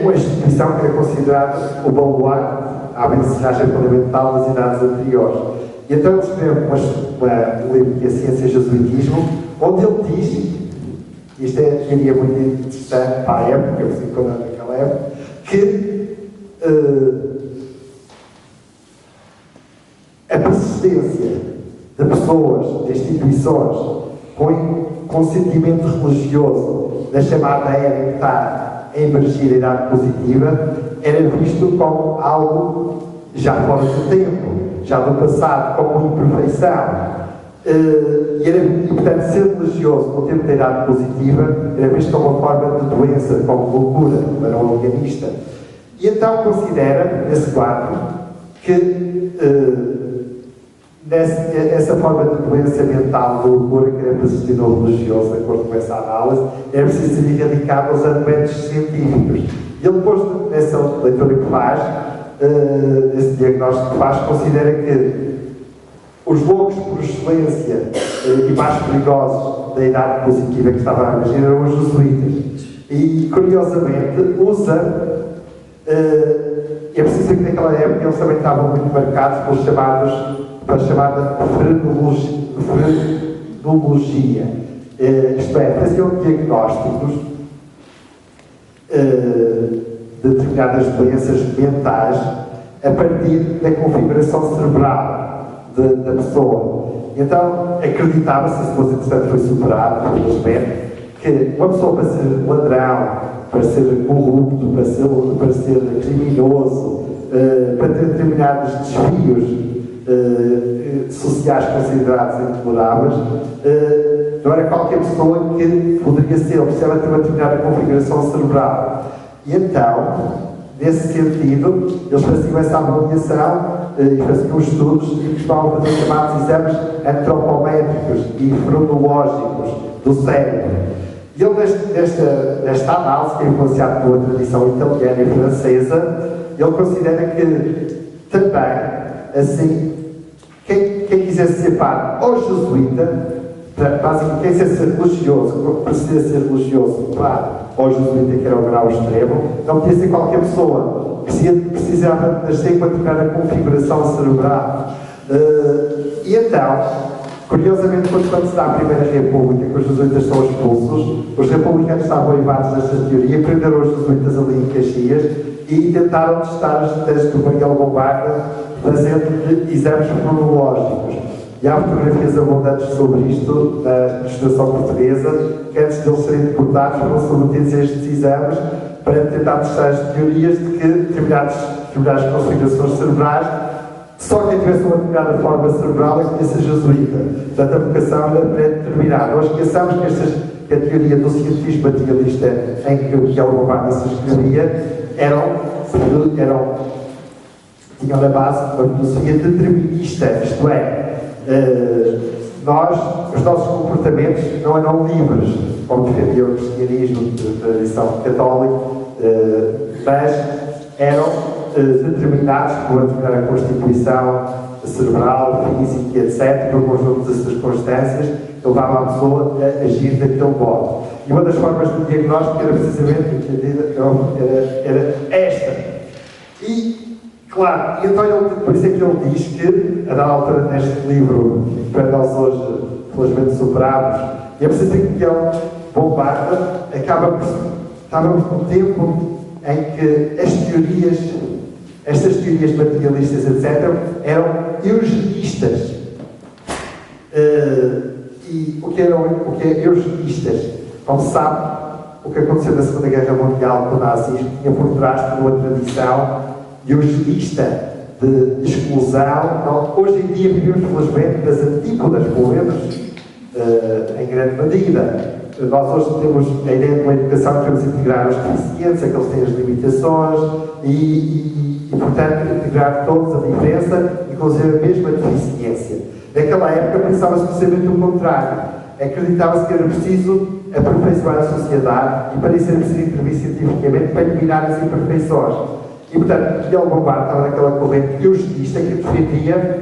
uma instituição que é considerada o baluarte à mensagem fundamental das idades anteriores. E então ele escreve um livro que é Ciência e Jesuitismo, onde ele diz, isto seria muito interessante para a época, naquela época, que a persistência de pessoas, de instituições, com sentimento religioso da chamada era que está a emergir a idade positiva, era visto como algo já fora do tempo, já do passado, como imperfeição. E, portanto, ser religioso no tempo da idade positiva era visto como uma forma de doença, como loucura para um organista. E então considera, nesse quadro, que essa forma de doença mental de loucura que era persistir no religioso, de acordo com essa análise, era preciso ser erradicado aos argumentos científicos. E ele, depois dessa leitura que faz, esse diagnóstico que faz, considera que os loucos por excelência e mais perigosos da idade positiva que estava a emergir eram os jesuítas. E, curiosamente, usa. É preciso dizer que naquela época eles também estavam muito marcados pela chamada frenologia. Isto é, faziam diagnósticos de determinadas doenças mentais a partir da configuração cerebral da pessoa. Então, acreditava-se, se fosse interessante, foi superado, felizmente, que uma pessoa para ser ladrão, para ser corrupto, para ser criminoso, para ter determinados desvios sociais considerados intoleráveis, não era qualquer pessoa que poderia ser, ou precisava ter uma determinada configuração cerebral. E então, nesse sentido, eles faziam essa avaliação e faziam estudos e costumavam fazer chamados exames antropométricos e fronológicos do cérebro. E ele, nesta análise, que é influenciado pela tradição italiana e francesa, ele considera que também, assim, quem quisesse ser padre ou jesuíta, basicamente, quem quisesse ser religioso, precisa ser religioso, padre ou jesuíta, que era o grau extremo, não podia ser qualquer pessoa, precisava nascer com a determinada configuração cerebral. E então, curiosamente, quando se dá a Primeira República, que os jesuítas são expulsos, os republicanos estavam aivados desta teoria, prenderam os jesuítas ali em Caxias e tentaram testar as ideias do Miguel Bombarda, fazendo exames cronológicos. E há fotografias abundantes sobre isto na legislação portuguesa, que antes de eles serem deportados foram submetidos a estes exames para tentar testar as teorias de que determinadas configurações cerebrais, só quem tivesse uma determinada forma cerebral é que podia ser jesuíta. Portanto, a vocação era pré-determinada. Nós esqueçamos que a teoria do cientismo materialista em que o Miguel Bombarda se escrevia tinham na base uma filosofia determinista, isto é, os nossos comportamentos não eram livres, como defendia o cristianismo de tradição católica, mas eram determinados por uma determinada constituição cerebral, física, etc., por um conjunto de circunstâncias que levavam a pessoa a agir daquele modo. E uma das formas de diagnóstico era precisamente era esta. E, claro, então por isso é que ele diz que, a dada altura neste livro, para nós hoje, felizmente, superámos, e é preciso dizer que Miguel Bombarda estávamos num tempo em que estas teorias materialistas, etc., eram eugenistas. E o que é eugenistas? Como se sabe, o que aconteceu na Segunda Guerra Mundial com o nazismo tinha por trás uma tradição eugenista de exclusão. Então, hoje em dia vivemos, felizmente, nas antípodas, pelo menos, em grande medida. Nós hoje temos a ideia de uma educação que temos integrar os deficientes, aqueles que têm as limitações e, portanto, integrar todos a diferença, inclusive a mesma deficiência. Naquela época pensava-se precisamente o contrário. Acreditava-se que era preciso aperfeiçoar a sociedade e para isso era preciso intervir cientificamente para eliminar as imperfeições. E, portanto, Miguel Bombarda estava naquela corrente eugenista que defendia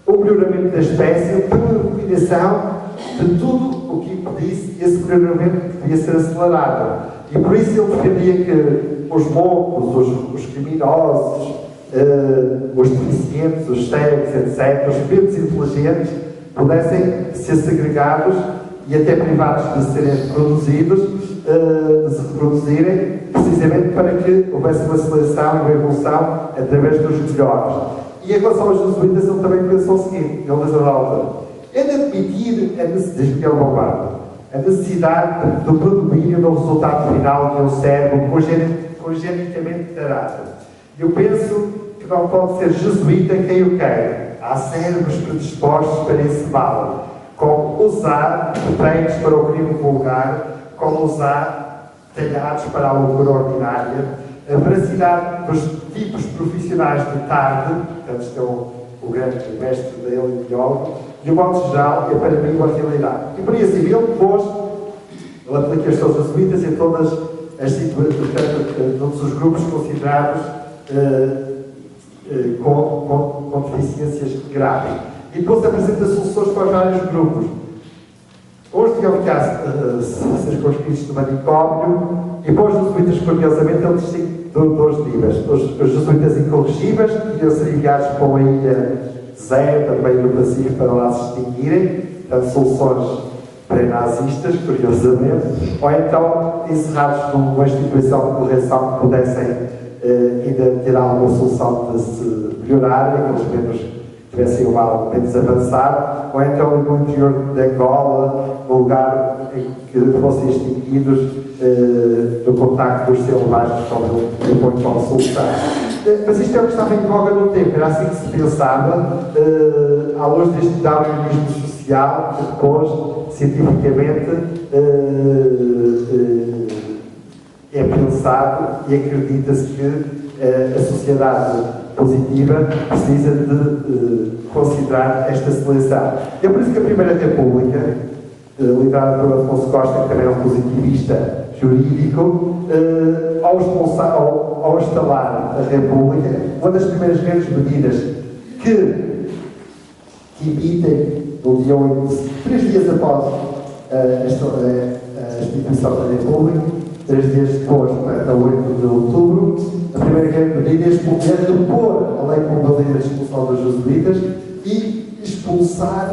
o melhoramento da espécie pela eliminação de tudo o que impedisse esse melhoramento que devia ser acelerado. E por isso ele defendia que os loucos, os criminosos, os deficientes, os cegos, etc., os menos inteligentes, pudessem ser segregados e até privados de serem reproduzidos, de se reproduzirem, precisamente para que houvesse uma seleção e uma evolução através dos melhores. E em relação aos jesuítas, ele também pensou o seguinte, ele diz a altura, é de admitir a necessidade do predomínio do resultado final de um cérebro congenicamente tarado. Eu penso que não pode ser jesuíta quem o queira. Há cérebros predispostos para esse mal, como usar pretextos para o crime vulgar, como usar talhados para a loucura ordinária, a veracidade dos tipos profissionais de tarde, portanto, estão o grande mestre da biólogo, de um modo geral, é para mim uma realidade. E por isso, ele depois, ele aplica as suas jesuítas em todas as situações, portanto, todos os grupos considerados com deficiências graves. E depois apresenta soluções para os vários grupos. Uns tinham que ser conscritos do manicômio, e depois os jesuítas, curiosamente, ele distingue dois níveis. Os jesuítas incorrigíveis, que iam ser enviados para uma ilha deserta, no meio do Pacífico, para lá se extinguirem, portanto, soluções pré-nazistas, curiosamente, ou então encerrados numa instituição de correção que pudessem ainda ter alguma solução de se melhorar, aqueles menos tivessem o mal menos avançado, ou então no interior de Angola, no lugar em que fossem extinguidos no contacto dos selvagens, como depois com a solução. Mas isto é o que estava em voga no tempo, era assim que se pensava, à luz deste darwinismo social, que depois, cientificamente, é pensado e acredita-se que a sociedade positiva precisa de considerar esta seleção. É por isso que a Primeira República, liderada por Afonso Costa, que também é um positivista jurídico, ao instalar a República, uma das primeiras grandes medidas que emitem no dia 8, 3 dias após a instituição da República, 3 dias depois, a 8 de outubro, a primeira grande medida é repor a lei com valida de expulsão dos jesuítas e expulsar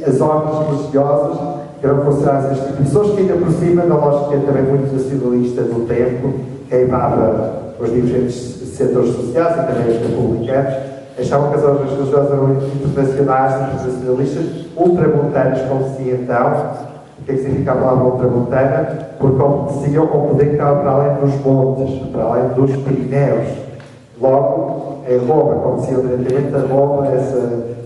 as ordens religiosas que eram consideradas instituições que ainda por cima, na lógica também muito nacionalista do tempo, queimava os diferentes setores sociais e também os republicanos, achavam que as ordens religiosas eram internacionais, internacionalistas, ultramontanas, como se dizia então. O que é que significa a palavra ultramontana? Porque obedeciam ao poder que estava para além dos montes, para além dos Pirineus. Logo, em Roma, como se diretamente a Roma,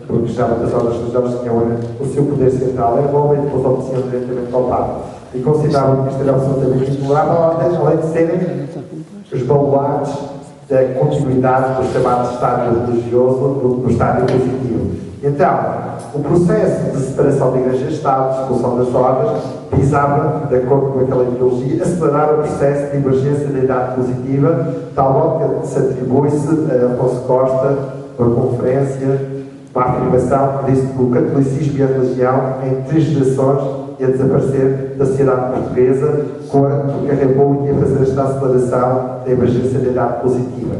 porque já muitas ordens religiosas tinham o seu poder central em Roma e depois obedeciam diretamente ao Papa. E consideravam que isto era absolutamente intolerável, além de serem os baluartes da continuidade do chamado Estado religioso no estádio positivo. Então, o processo de separação da Igreja e Estado, de expulsão das ordens, visava, de acordo com aquela ideologia, acelerar o processo de emergência da idade positiva, tal modo que se atribui-se a Afonso Costa, uma conferência, uma afirmação que disse que o catolicismo e a religião, em 3 gerações, ia desaparecer da sociedade portuguesa, porque a República ia fazer esta aceleração da emergência da idade positiva.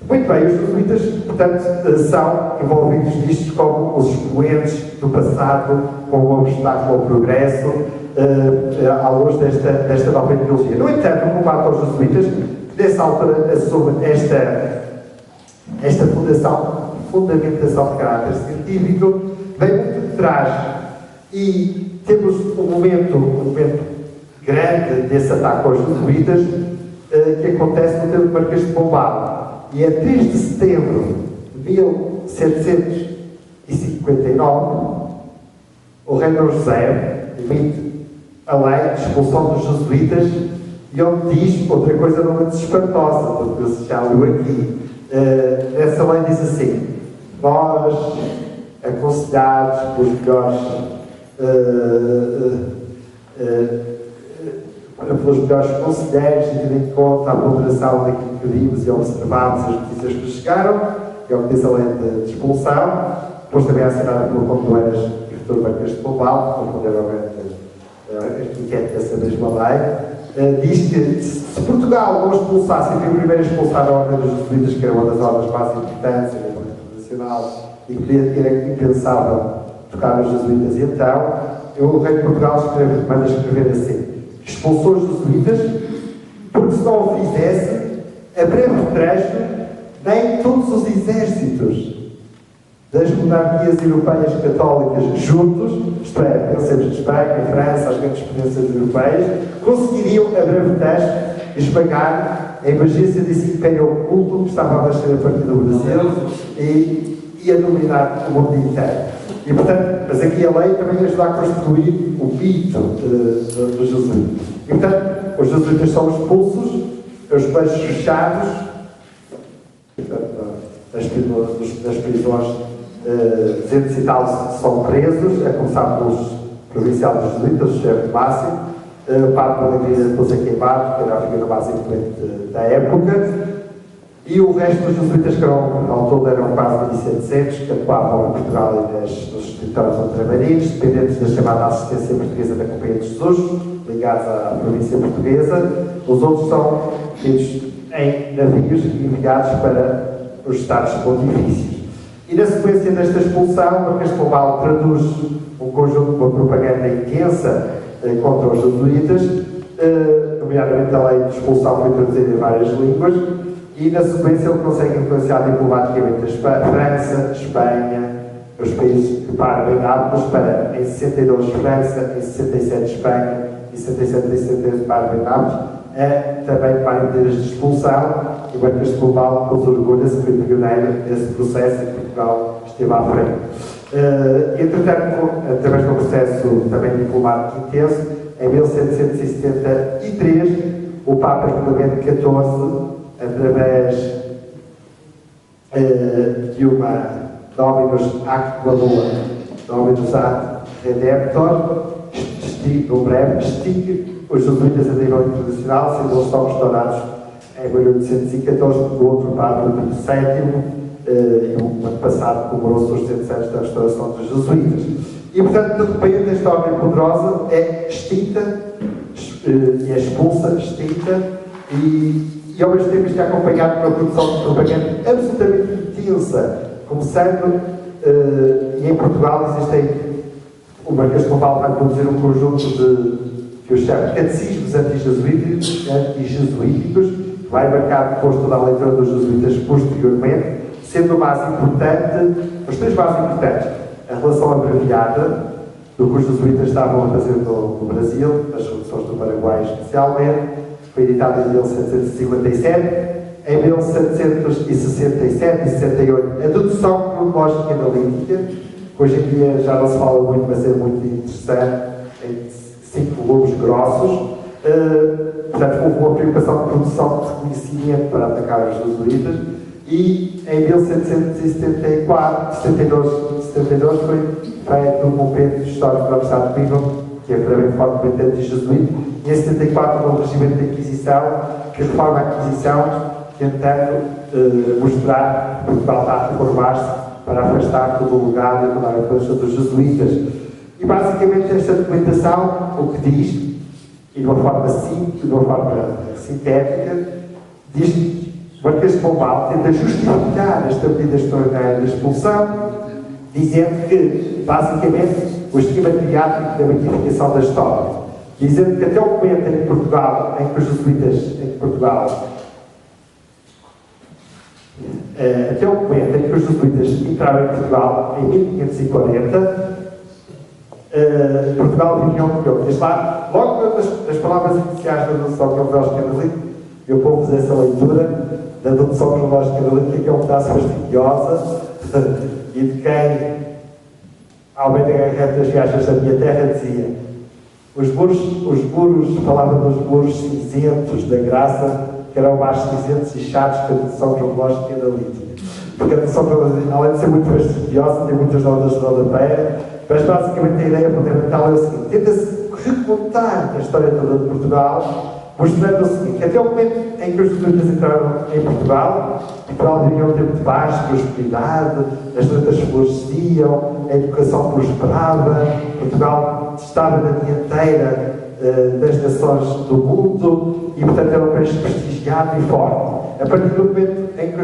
Muito bem, os jesuítas, portanto, são envolvidos nisto como os expoentes do passado, como um obstáculo ao progresso, à luz desta nova ideologia. No entanto, o combate aos jesuítas, que nessa altura assume esta fundamentação de caráter científico, vem muito de trás. E temos um momento grande desse ataque aos jesuítas, que acontece no tempo do Marquês de Pombal. E é 3 de setembro de 1759, o rei Dom José emite a lei de expulsão dos jesuítas, e onde diz outra coisa não muito espantosa, porque já leu aqui. Essa lei diz assim: nós, aconselhados pelos melhores pelos melhores conselheiros e tendo em conta a ponderação daquilo que vimos e observamos as notícias que chegaram, que é o que diz a lei de expulsão, depois também assinada pelo Condoeiras e Futuro Marquês de Pombal, respondeu as inquéritos dessa mesma lei, diz que se Portugal não expulsasse, e foi o primeiro a expulsar a Ordem dos Jesuítas, que era uma das ordens mais importantes a nível internacional, e que era impensável tocar os jesuítas, e então o rei de Portugal manda escrever assim: expulsou os jesuítas, porque se não o fizesse, a breve trecho, nem todos os exércitos das monarquias europeias católicas juntos, isto é, pensemos de Espanha, França, as grandes potências europeias, conseguiriam, a breve trecho, esmagar a emergência desse império oculto que estava a nascer a partir do Brasil e a dominar o mundo inteiro. E, portanto, mas aqui a lei também ajuda a construir o mito dos jesuítas. E, portanto, os jesuítas são expulsos, os colégios fechados, nas prisões, 200 e tal são presos, a começar pelos provinciais dos jesuítas, o chefe máximo, o Padre Alegria depois é queimado, que era a figura mais influente da época, e o resto dos jesuítas, que ao todo eram quase 1.700, que atuavam em Portugal e nos escritórios ultramarinos, dependentes da chamada assistência portuguesa da Companhia de Jesus, ligados à província portuguesa. Os outros são feitos em navios enviados para os Estados Pontifícios. E na sequência desta expulsão, Marquês de Pombal traduz um conjunto de uma propaganda intensa contra os jesuítas, nomeadamente a lei de expulsão foi traduzida em várias línguas, e na sequência ele consegue influenciar diplomaticamente a França, Espanha, os países que param bem aptos para, em 62 França, em 67 Espanha, em 67 e 78 param bem aptos, também para medidas de expulsão, e o Marquês de Pombal orgulha-se que foi pioneiro nesse processo e Portugal esteve à frente. Entretanto, através de um processo também diplomático intenso, em 1773, o Papa Clemente XIV, através de uma Dominus Actualua, Dominus Ad Redemptor, no breve, extingue os jesuítas a nível internacional, sendo eles só restaurados em 1814 do outro Papa, Pio VII, e o ano passado comemorou-se os 200 anos da restauração dos jesuítas. E, portanto, de repente, esta ordem poderosa é extinta, e é expulsa, extinta, e ao mesmo tempo isto é acompanhado por uma produção de propaganda absolutamente intensa, começando, e em Portugal existem, o Marquês de Pombal vai produzir um conjunto que eu chamo de catecismos anti-jesuíticos, que vai marcar depois toda a leitura dos jesuítas posteriormente, sendo o mais importante, os três mais importantes, a relação abreviada do que os jesuítas estavam a fazer no Brasil, as revoluções do Paraguai especialmente, foi editada em 1757, em 1767 e 68, a dedução cronológica analítica, que hoje em dia já não se fala muito, mas é muito interessante, em 5 volumes grossos. Portanto, houve uma preocupação de produção de reconhecimento para atacar os jesuítas, e em 1772 foi feito um compêndio histórico da Universidade de Coimbra, que é realmente fortemente anti-jesuíta, e em 74 houve um regimento de Inquisição, que reforma a Inquisição, tentando mostrar que Portugal está a reformar-se para afastar todo o legado e toda a influência dos jesuítas. E basicamente esta documentação, o que diz, e de uma forma simples, de uma forma sintética, diz que o Marquês de Pombal tenta justificar esta medida extraordinária de expulsão, dizendo que, basicamente, o esquema mediático da magnificação da história, dizendo que até o momento em que Portugal, em que os jesuítas, até o momento em que os jesuítas entraram em Portugal, em 1540, Portugal vivia um milhão. Logo nas palavras iniciais da dedução cronológica analítica, eu vou fazer essa leitura da dedução cronológica analítica, que é um pedaço fastidiosa, e de quem Almeida Garrett das Viagens da Minha Terra dizia: os muros, falava dos muros cinzentos da graça, que eram mais cinzentos e chatos que a dedução cronológica analítica. Porque a dedução cronológica, além de ser muito fastidiosa, tem muitas notas de rodapé, mas basicamente a ideia fundamental é o seguinte: tenta-se recontar a história toda de Portugal, mostrando o seguinte: até o momento em que os jesuítas entraram em Portugal vivia um tempo de paz, prosperidade, as letras floresciam, a educação prosperava, Portugal estava na dianteira das nações do mundo e, portanto, era um país prestigiado e forte. A partir do momento em que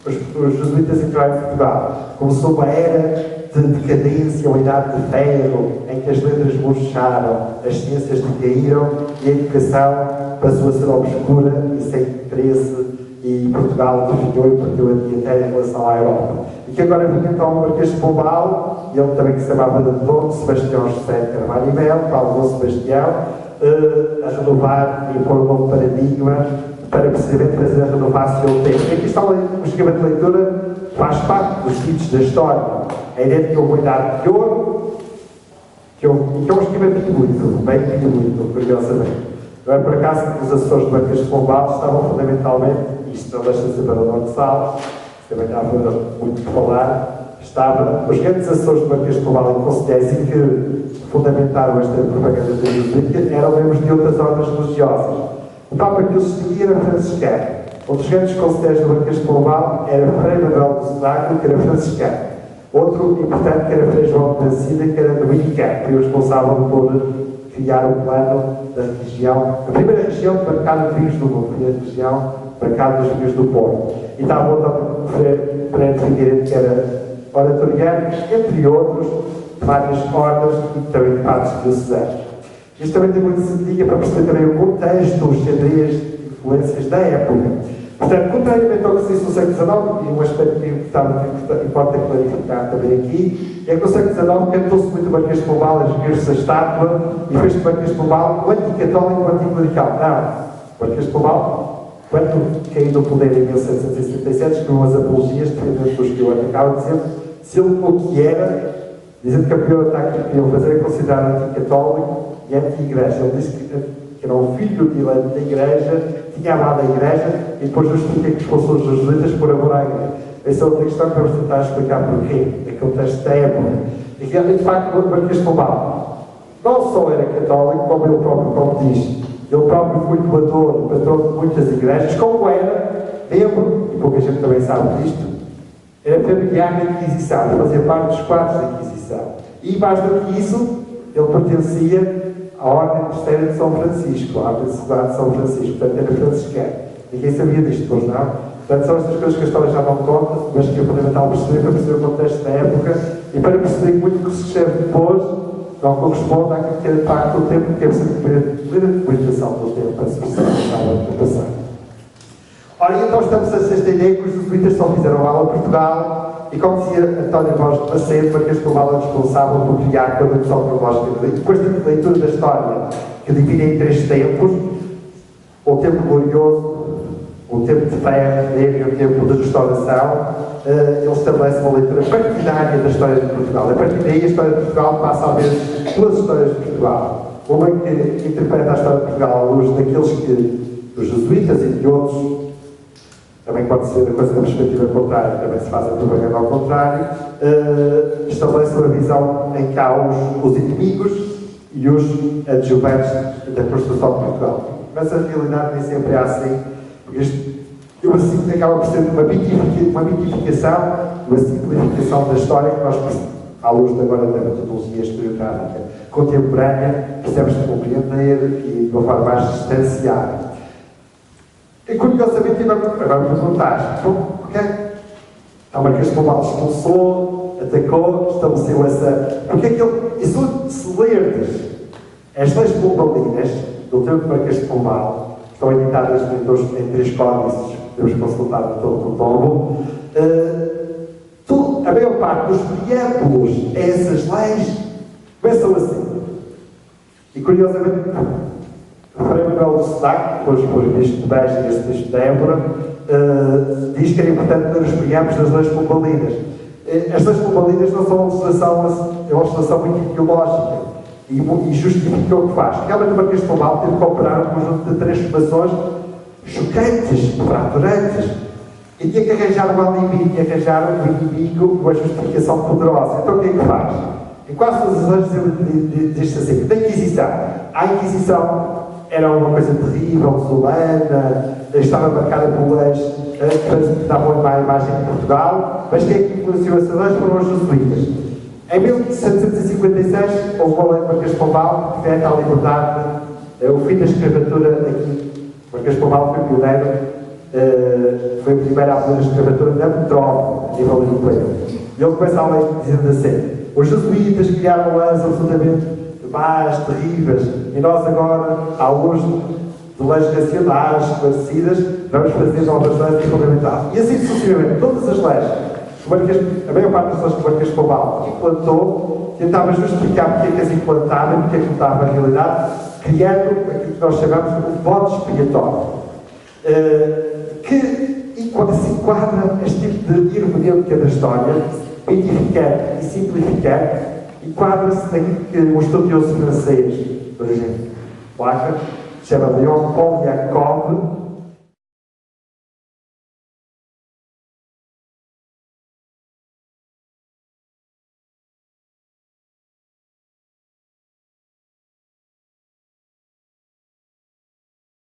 os jesuítas entraram em Portugal, começou uma era de decadência, uma idade de ferro, em que as letras murcharam, as ciências decaíram e a educação passou a ser obscura e sem interesse, e Portugal definhou e perdeu a dianteira em relação à Europa. E que agora vinha então o Marquês de Pombal, ele também que se chamava de Dom Sebastião José de Carvalho e Melo, Paulo Dom Sebastião, a renovar e impor um novo paradigma para precisamente fazer a renovar-se o tempo. E aqui está um esquema de leitura que faz parte dos sítios da história. A ideia de que houve uma idade de ouro, que é um esquema piluído, bem piluído, curiosamente. Não é por acaso que os Açores do Marquês de Pombal estavam fundamentalmente, isto não deixa de ser para o Norte de Sal, também dava muito de falar, os grandes Açores do Marquês de Pombal em Conselheiros e que fundamentaram esta propaganda da jesuítica eram membros de outras ordens religiosas. O Papa que os seguia era franciscano. Um dos grandes conselheiros do Marquês de Pombal era Frei Manuel do Cenáculo, que era franciscano. Outro importante que era Frei João de Nascida, que era dominicano, que foi o responsável por criar o plano da região, a primeira região de mercado de vinhos do mundo, foi a região de mercado dos vinhos do Porto. E estava o Frei Figueiredo, que era oratoriano, entre outros, várias ordens e também de padres diocesanos. Isto também tem muito sentido para perceber também o contexto, os xadrez de influências da época. Portanto, contrariamente ao que se disse no século XIX, e um aspecto que importa clarificar também aqui, é que no século XIX cantou-se muito o Marquês de Pombal, as igrejas da estátua, e fez-se o Marquês de Pombal o anticatólico e o anticlerical. Não. O Marquês de Pombal, quando caiu no poder em 1777, escreveu as apologias, defendendo dos que eu atacava, dizendo se ele o que era, dizendo que a pior ataque que queriam fazer é considerar anticatólico e anti-igreja. Ele disse que era um filho da igreja, tinha amado a igreja e depois justifica que expulsou os jesuítas por amor à igreja. Essa é outra questão que vamos tentar explicar porquê, naquele texto da época. E que, de facto, o Marquês de Pombal não só era católico, como ele próprio, como diz, ele próprio foi doador, patrão de muitas igrejas, como era membro, e pouca gente também sabe disto, era familiar da Inquisição, fazia parte dos quadros da Inquisição. E mais do que isso, ele pertencia à Ordem Mistério de São Francisco, à Ordem de Sociedade de São Francisco, portanto era franciscano. Ninguém sabia disto, pois não? Portanto, são estas coisas que a história já não conta, mas que é fundamental perceber para perceber o contexto da época e para perceber que muito do que se escreve depois não corresponde àquilo que é de facto o tempo que é preciso ler a documentação do tempo para se perceber o que estava a passar. Ora, então estamos a esta ideia que os jesuítas só fizeram mal a Portugal e, como dizia António Borges de Macedo, Marquês de Pombal é responsável por criar a condição cronológica de depois da leitura da história, que divide em três tempos: o tempo glorioso, o tempo de fé e o tempo de restauração. Ele estabelece uma leitura partidária da história de Portugal. A partir daí, a história de Portugal passa a ver duas histórias de Portugal. Uma que interpreta a história de Portugal à luz daqueles que, dos jesuítas e de outros, também pode ser a coisa da perspectiva contrária, também se faz a propaganda ao contrário, estabelece uma visão em que há os inimigos e os adjuvantes da construção de Portugal. Mas a realidade nem sempre é assim, porque eu assim acaba por ser uma mitificação, uma simplificação da história que nós, à luz agora da metodologia historiográfica contemporânea, precisamos de compreender e de uma forma mais distanciada. E curiosamente, agora me perguntaste, porque o Marquês de Pombal expulsou, atacou, estabeleceu essa. Porque é que ele. Se lerdes as leis pombalinas do tempo do Marquês de Pombal, que estão editadas em três códices, temos consultado todo o tombo, a maior parte dos preâmbulos a essas leis começam assim. E curiosamente, o Frei Manuel do Cenáculo, depois foi ministro de Beja e esse ministro de Évora, diz que era importante ler os preâmbulos das leis pombalinas. As leis pombalinas não são uma legislação, é uma legislação muito ideológica e justifica o que faz. Realmente o Marquês de Pombal teve que operar um conjunto de transformações chocantes, fraturantes, e tinha que arranjar um alibi, tinha que arranjar um inimigo, uma justificação poderosa. Então o que é que faz? Em quase todas as leis diz-se assim, da Inquisição. A Inquisição era uma coisa terrível, desolana, estava marcada por leis que davam uma imagem de Portugal, mas quem é que influenciou essas leis foram os jesuítas. Em 1756, houve uma lei de Marquês de Pombal que decreta a liberdade, o fim da escravatura aqui. Marquês de Pombal foi pioneiro, foi a primeira a abolir a escravatura na metrópole, a nível europeu. E ele começa a lei dizendo assim: os jesuítas criaram leis absolutamente más, terríveis, e nós agora, à luz de leis racionais, esclarecidas, vamos fazer novas leis fundamentais. E assim sucessivamente, todas as leis, a maior parte das leis que o Marquês de Pombal implantou, tentava justificar porque é que as implantava e porque é que mudava a realidade, criando aquilo que nós chamamos de um bode expiatório. Que se enquadra este tipo de hermenêutica da história, identificando e simplificando, enquadra-se naquilo que um estudioso francês, por exemplo, placa, se chama Leon Poliakov,